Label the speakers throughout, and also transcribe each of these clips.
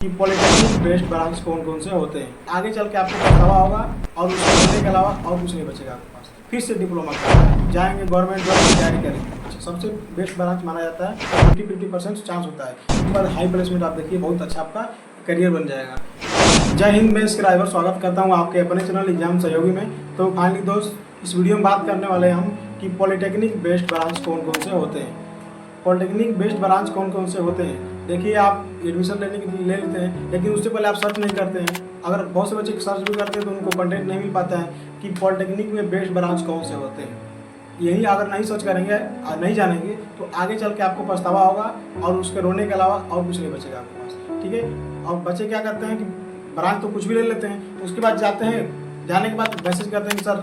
Speaker 1: कि polytechnic based branch कौन कौन से होते हैं। आगे चल के आपको पछतावा होगा और उसको करने के अलावा और कुछ नहीं बचेगा आपके पास। फिर से डिप्लोमा करना जाएंगे, गवर्नमेंट जॉब की तैयारी करेंगे। सबसे बेस्ट ब्रांच माना जाता है, 50% चांस होता है। उसके बाद हाई प्लेसमेंट आप देखिए, बहुत अच्छा आपका करियर बन जाएगा। जय हिंद, मैं इसके ड्राइवर स्वागत करता हूँ आपके अपने चैनल एग्जाम सहयोगी में। तो फाइनली दोस्त, इस वीडियो में बात करने वाले हैं हम कि पॉलिटेक्निक बेस्ड ब्रांच कौन कौन से होते हैं। पॉलिटेक्निक बेस्ड ब्रांच कौन कौन से होते हैं, देखिए आप एडमिशन लेने के लिए ले लेते हैं, लेकिन उससे पहले आप सर्च नहीं करते हैं। अगर बहुत से बच्चे सर्च भी करते हैं तो उनको कंटेंट नहीं मिल पाता है कि पॉलिटेक्निक में बेस्ड ब्रांच कौन से होते हैं। यही अगर नहीं सर्च करेंगे और नहीं जानेंगे तो आगे चल के आपको पछतावा होगा और उसके रोने के अलावा और कुछ नहीं बचेगा आपके पास। ठीक है। और बच्चे क्या करते हैं कि ब्रांच तो कुछ भी ले लेते हैं, उसके बाद जाते हैं, जाने के बाद मैसेज करते हैं कि सर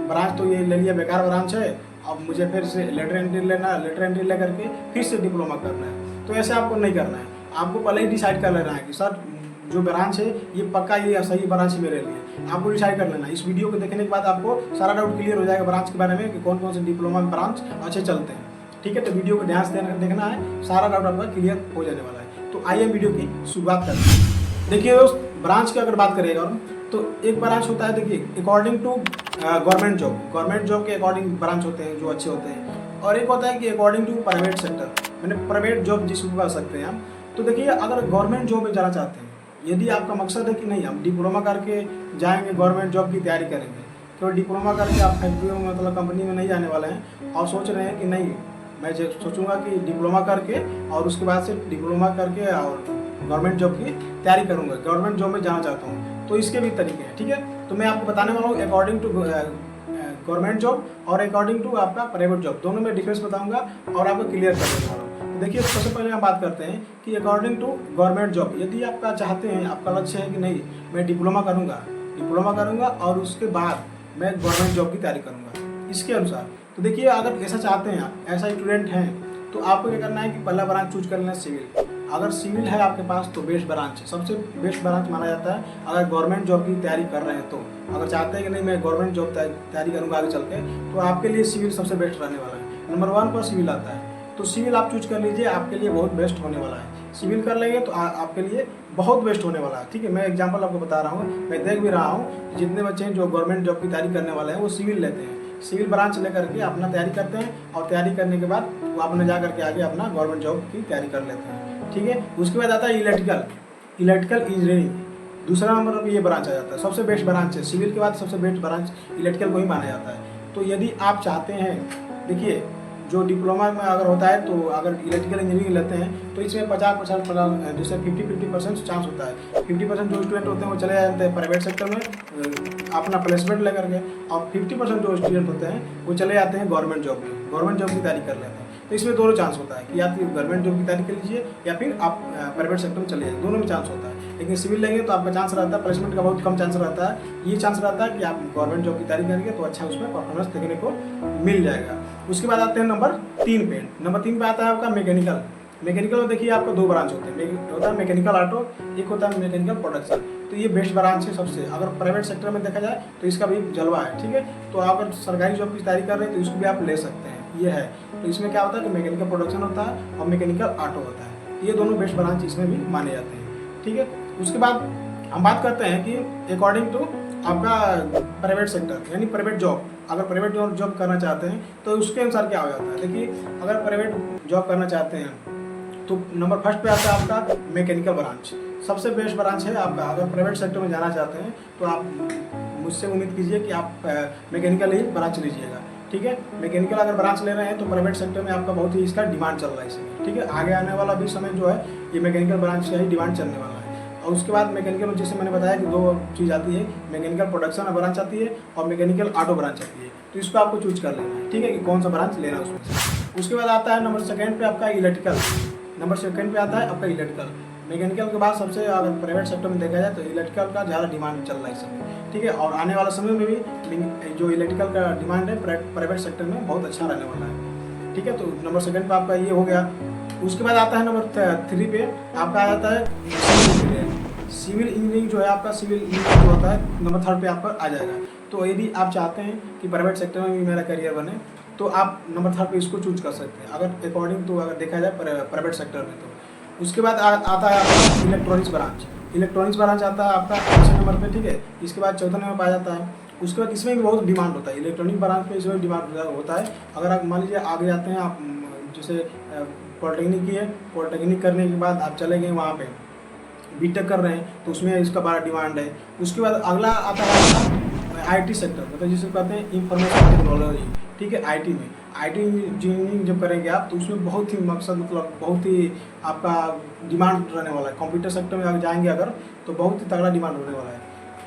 Speaker 1: ब्रांच तो ये ले लिया, बेकार ब्रांच है, अब मुझे फिर से लेटर एंट्री लेना है, लेटर एंट्री ले करके फिर से डिप्लोमा करना है। तो ऐसे आपको नहीं करना है। आपको पहले ही डिसाइड कर लेना है कि सर जो ब्रांच है ये पक्का ये सही ब्रांच है मेरे लिए। आपको डिसाइड कर लेना है। इस वीडियो को देखने के बाद आपको सारा डाउट क्लियर हो जाएगा ब्रांच के बारे में कि कौन कौन से डिप्लोमा में ब्रांच अच्छे चलते हैं। ठीक है, तो वीडियो को ध्यान से देखना है, सारा डाउट आपका क्लियर हो जाने वाला है। तो आइए वीडियो की शुरुआत करते हैं। देखिए दोस्त, ब्रांच की अगर बात करेगा तो एक ब्रांच होता है, देखिए अकॉर्डिंग टू गवर्नमेंट जॉब के अकॉर्डिंग ब्रांच होते हैं जो अच्छे होते हैं। और एक होता है कि अकॉर्डिंग टू प्राइवेट सेक्टर, मैंने प्राइवेट जॉब जिसको कह सकते हैं हम। तो देखिए अगर गवर्नमेंट जॉब में जाना चाहते हैं, यदि आपका मकसद है कि नहीं हम डिप्लोमा करके जाएंगे गवर्नमेंट जॉब की तैयारी करेंगे, तो डिप्लोमा करके आप फैक्ट्री में मतलब कंपनी में नहीं जाने वाले हैं और सोच रहे हैं कि नहीं मैं सोचूंगा कि डिप्लोमा करके और उसके बाद से डिप्लोमा करके और गवर्नमेंट जॉब की तैयारी करूंगा, गवर्नमेंट जॉब में जाना चाहता हूँ, तो इसके भी तरीके हैं। ठीक है, तो मैं आपको बताने वाला हूँ अकॉर्डिंग टू गवर्नमेंट जॉब और अकॉर्डिंग टू आपका प्राइवेट जॉब, दोनों में डिफरेंस बताऊंगा और आपको क्लियर कर देने वाला हूँ। तो देखिए सबसे पहले हम बात करते हैं कि अकॉर्डिंग टू गवर्नमेंट जॉब, यदि आपका चाहते हैं, आपका लक्ष्य है कि नहीं मैं डिप्लोमा करूँगा और उसके बाद मैं गवर्नमेंट जॉब की तैयारी करूँगा, इसके अनुसार। तो देखिए अगर ऐसा चाहते हैं आप, ऐसा स्टूडेंट हैं, तो आपको क्या करना है कि पहला ब्रांच चूज कर लेना है सिविल। अगर सिविल है आपके पास तो बेस्ट ब्रांच है, सबसे बेस्ट ब्रांच माना जाता है अगर गवर्नमेंट जॉब की तैयारी कर रहे हैं। तो अगर चाहते हैं कि नहीं मैं गवर्नमेंट जॉब तैयारी करूँगा आगे चल के, तो आपके लिए सिविल सबसे बेस्ट रहने वाला है। नंबर 1 पर सिविल आता है, तो सिविल आप चूज कर लीजिए, आपके लिए बहुत बेस्ट होने वाला है। सिविल कर लेंगे तो आपके लिए बहुत बेस्ट होने वाला है। ठीक है, मैं एग्जाम्पल आपको बता रहा हूँ, मैं देख भी रहा हूँ जितने बच्चे हैं जो गवर्नमेंट जॉब की तैयारी करने वाले हैं वो सिविल लेते हैं, सिविल ब्रांच लेकर के अपना तैयारी करते हैं और तैयारी करने के बाद वो अपने जा करके आगे अपना गवर्नमेंट जॉब की तैयारी कर लेते हैं। ठीक है, उसके बाद आता है इलेक्ट्रिकल इंजीनियरिंग, दूसरा नंबर पर ये ब्रांच आ जाता है, सबसे बेस्ट ब्रांच है। सिविल के बाद सबसे बेस्ट ब्रांच इलेक्ट्रिकल को ही माना जाता है। तो यदि आप चाहते हैं, देखिए जो डिप्लोमा में अगर होता है तो अगर इलेक्ट्रिकल इंजीनियरिंग लेते हैं तो इसमें 50% जैसे 50% चांस होता है। 50% जो स्टूडेंट होते हैं वो चले जाते हैं प्राइवेट सेक्टर में अपना प्लेसमेंट लेकर के, और 50% जो स्टूडेंट होते हैं वो चले जाते हैं गवर्नमेंट जॉब की तैयारी कर लेते हैं। तो इसमें दोनों चांस होता है कि आप गवर्नमेंट जॉब की तैयारी कर लीजिए या फिर आप प्राइवेट सेक्टर में चले जाइए, दोनों में चांस होता है। लेकिन सिविल लेंगे तो आपका चांस रहता है, प्लेसमेंट का बहुत कम चांस रहता है। ये चांस रहता है कि आप गवर्नमेंट जॉब की तैयारी करेंगे तो अच्छा उसमें परफॉर्मेंस देखने को मिल जाएगा। उसके बाद आते हैं नंबर 3 पे। नंबर 3 पे आता है आपका मैकेनिकल में देखिए आपको 2 ब्रांच होते हैं, होता है मैकेनिकल ऑटो, एक होता है मैकेनिकल प्रोडक्शन। तो ये बेस्ट ब्रांच है सबसे, अगर प्राइवेट सेक्टर में देखा जाए तो इसका भी जलवा है। ठीक है, तो अगर सरकारी जॉब की तैयारी कर रहे हैं तो इसको भी आप ले सकते हैं, ये है। तो इसमें क्या होता है कि मैकेनिकल प्रोडक्शन होता है और मैकेनिकल ऑटो होता है, ये दोनों बेस्ट ब्रांच इसमें भी माने जाते हैं। ठीक है, उसके बाद हम बात करते हैं कि अकॉर्डिंग टू आपका प्राइवेट सेक्टर यानी प्राइवेट जॉब, अगर प्राइवेट जॉब करना चाहते हैं तो उसके अनुसार क्या हो जाता है। देखिए अगर प्राइवेट जॉब करना चाहते हैं तो नंबर 1 पे आता है आपका मैकेनिकल ब्रांच, सबसे बेस्ट ब्रांच है आपका। अगर प्राइवेट सेक्टर में जाना चाहते हैं तो आप मुझसे उम्मीद कीजिए कि आप मैकेनिकल ही ब्रांच लीजिएगा। ठीक है, मैकेनिकल अगर ब्रांच ले रहे हैं तो प्राइवेट सेक्टर में आपका बहुत ही इसका डिमांड चल रहा है इसमें। ठीक है, आगे आने वाला भी समय जो है ये मैकेनिकल ब्रांच का ही डिमांड चलने वाला है। और उसके बाद मैकेनिकल में जैसे मैंने बताया कि 2 चीज़ आती है, मैकेनिकल प्रोडक्शन ब्रांच आती है और मैकेनिकल ऑटो ब्रांच आती है। तो इसको आपको चूज कर लेना है, ठीक है, कि कौन सा ब्रांच लेना है उसमें से। उसके बाद आता है नंबर 2 पे आपका इलेक्ट्रिकल, नंबर 2 पे आता है आपका इलेक्ट्रिकल। मैकेनिकल के बाद सबसे अगर प्राइवेट सेक्टर में देखा जाए तो इलेक्ट्रिकल का ज़्यादा डिमांड चल रहा है इस समय। ठीक है, और आने वाला समय में भी जो इलेक्ट्रिकल का डिमांड है प्राइवेट सेक्टर में बहुत अच्छा रहने वाला है। ठीक है, तो नंबर 2 पे आपका ये हो गया। उसके बाद आता है नंबर 3 पे आपका आ जाता है सिविल इंजीनियरिंग जो है आपका, सिविल इंजीनियरिंग जो होता है नंबर 3 पे आपका आ जाएगा। तो यदि आप चाहते हैं कि प्राइवेट सेक्टर में भी मेरा करियर बने तो आप नंबर 3 पे इसको चूज कर सकते हैं, अगर अकॉर्डिंग टू अगर देखा जाए प्राइवेट सेक्टर में। तो उसके बाद आता है आपका इलेक्ट्रॉनिक्स ब्रांच। इलेक्ट्रॉनिक्स ब्रांच आता है आपका 6 नंबर पे, ठीक है। इसके बाद 14 नंबर पे आ जाता है। उसके बाद इसमें भी बहुत डिमांड होता है, इलेक्ट्रॉनिक ब्रांच में इसमें डिमांड होता है। अगर आप मान लीजिए आगे जाते हैं आप, जैसे पॉलिटेक्निक की है, पॉलिटेक्निक करने के बाद आप चले गए वहाँ पे बीटेक कर रहे हैं, तो उसमें इसका बड़ा डिमांड है। उसके बाद अगला आता है आईटी सेक्टर, मतलब जिसे कहते हैं इंफॉर्मेशन टेक्नोलॉजी, ठीक है। आईटी में आईटी इंजीनियरिंग जब करेंगे आप, तो उसमें बहुत ही मकसद, मतलब बहुत ही आपका डिमांड रहने वाला है। कंप्यूटर सेक्टर में अगर जाएंगे अगर, तो बहुत ही तगड़ा डिमांड होने वाला है,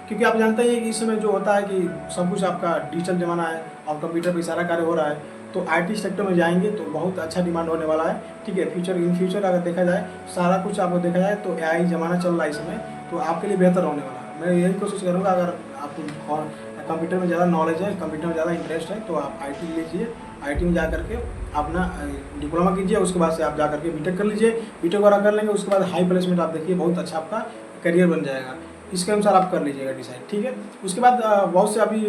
Speaker 1: क्योंकि आप जानते हैं कि इस समय जो होता है कि सब कुछ आपका डिजिटल ज़माना है और कंप्यूटर पर सारा कार्य हो रहा है। तो आईटी सेक्टर में जाएंगे तो बहुत अच्छा डिमांड होने वाला है, ठीक है। इन फ्यूचर अगर देखा जाए, सारा कुछ आपको देखा जाए तो एआई ज़माना चल रहा है इस समय, तो आपके लिए बेहतर होने वाला है। मैं यही कोशिश करूँगा, अगर आपको कंप्यूटर में ज़्यादा नॉलेज है, कंप्यूटर में ज़्यादा इंटरेस्ट है, तो आप आईटी लीजिए। आईटी में जा करके अपना डिप्लोमा कीजिए, उसके बाद से आप जा करके बीटेक कर लीजिए। बीटेक वगैरह कर लेंगे, उसके बाद हाई प्लेसमेंट आप देखिए, बहुत अच्छा आपका करियर बन जाएगा। इसके अनुसार आप कर लीजिएगा डिसाइड, ठीक है। उसके बाद बहुत से अभी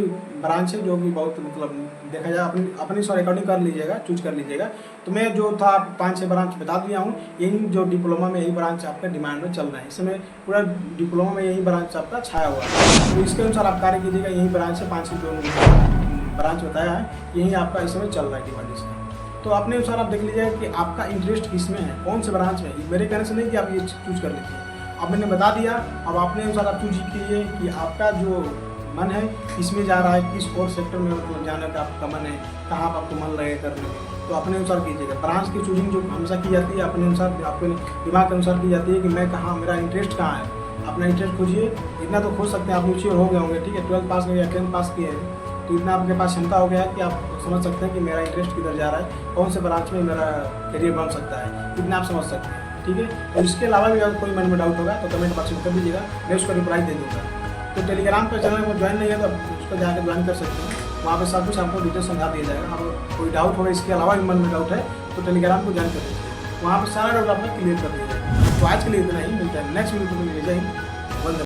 Speaker 1: ब्रांच है जो कि बहुत, मतलब देखा जाए अपनी अकॉर्डिंग कर लीजिएगा, चूज कर लीजिएगा। तो मैं जो था 5-6 ब्रांच बता दिया हूँ। यही जो डिप्लोमा में यही ब्रांच आपका डिमांड में चल रहा है, इस समय पूरा डिप्लोमा में यही ब्रांच आपका छाया हुआ है। तो इसके अनुसार आप कार्य कीजिएगा। यही ब्रांच है, 5 जो ब्रांच बताया है, यही आपका इस समय चल रहा है डिमांड इसका। तो अपने अनुसार आप देख लीजिएगा कि आपका इंटरेस्ट किस में है, कौन से ब्रांच में। मेरे कहने से नहीं कि आप ये चूज कर लीजिए, अब मैंने बता दिया। अब अपने अनुसार आप चूज कीजिए कि आपका जो मन है किसमें जा रहा है, किस और सेक्टर में मतलब जाने का आपका मन है, कहाँ पर आपको मन लगे करने में, तो अपने अनुसार कीजिएगा। ब्रांच की चूजिंग जो हमेशा की जाती है अपने अनुसार, आपके दिमाग के अनुसार की जाती है कि मैं कहाँ, मेरा इंटरेस्ट कहाँ है। अपना इंटरेस्ट खोजिए, इतना तो खोज सकते हैं आप, नीचे हो गए होंगे, ठीक है। 12th पास या 10th पास किए हैं, तो इतना आपके पास क्षमता हो गया है कि आप समझ सकते हैं कि मेरा इंटरेस्ट किधर जा रहा है, कौन से ब्रांच में मेरा करियर बन सकता है, इतना आप समझ सकते हैं, ठीक है। और इसके अलावा भी अगर कोई मन में डाउट होगा तो कमेंट बॉक्स में कर दीजिएगा, मैं उसका रिप्लाई दे दूँगा। तो टेलीग्राम पर चैनल को ज्वाइन नहीं है तो उसको जाकर ज्वाइन कर सकते हैं, वहाँ पे सब कुछ आपको डिटेल समझा दिया जाएगा। अब कोई डाउट होगा इसके अलावा भी मन में डाउट है तो टेलीग्राम को ज्वाइन कर दीजिए, वहाँ पर सारा डाउट आपका क्लियर कर दिया जाएगा। तो आज के लिए इतना ही, मिलता है नेक्स्ट वीडियो में। जय हिंद।